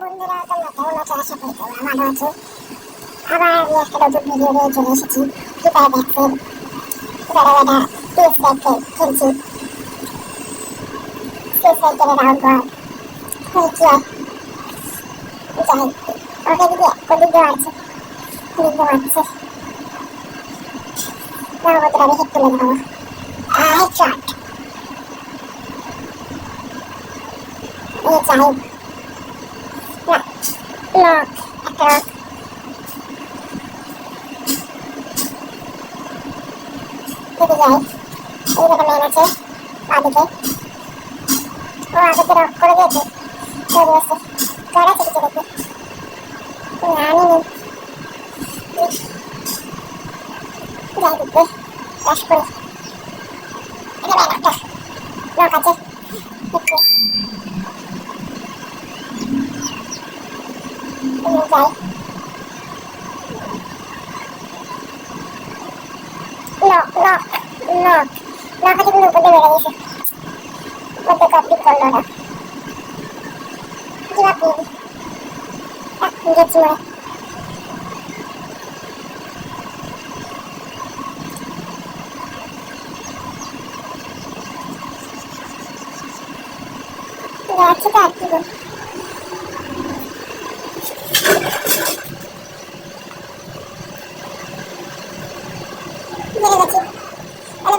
বন্ধুরা তোমরা কেমন আছো? আশা করি তোমরা ভালো আছো। আবার আমি একটা নতুন ভিডিও নিয়ে চলে এসেছি। ফ্রি ফায়ার ভ্যাকসিন যারা যারা পিএস র্যাঙ্কে খেলছি, পিএস র্যাঙ্কের রাউন্ড ওয়ান কি হয় যাই ওকে দিকে কোদিক দিয়ে মারছে, কোদিক দিয়ে মারছে না বন্ধুরা, আমি হিট তুলে দেবো। হেডশট এই চাই না, লক একটা লক দিকে যাই। এইদিকে মেন আছে বাদিকে, ও আগে তো রক করে দিয়েছে, করে দিয়েছে কারা আছে কিছু দেখবে না আমি নেই যাই দেখবে রাশ করে এখানে একটা লক আছে একটু যাই। লক লক লক লক আছে কিন্তু উপর দিয়ে বেড়ে গেছে, মধ্যে কমপ্লিট করলো না কি আপনি গেছি মনে যাচ্ছি তো আর কি বল।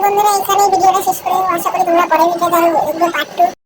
বন্ধুরা এখানেই ভিডিওটা শেষ করে আশা করি তোমরা পরের ভিডিও দেখো, পার্ট 2।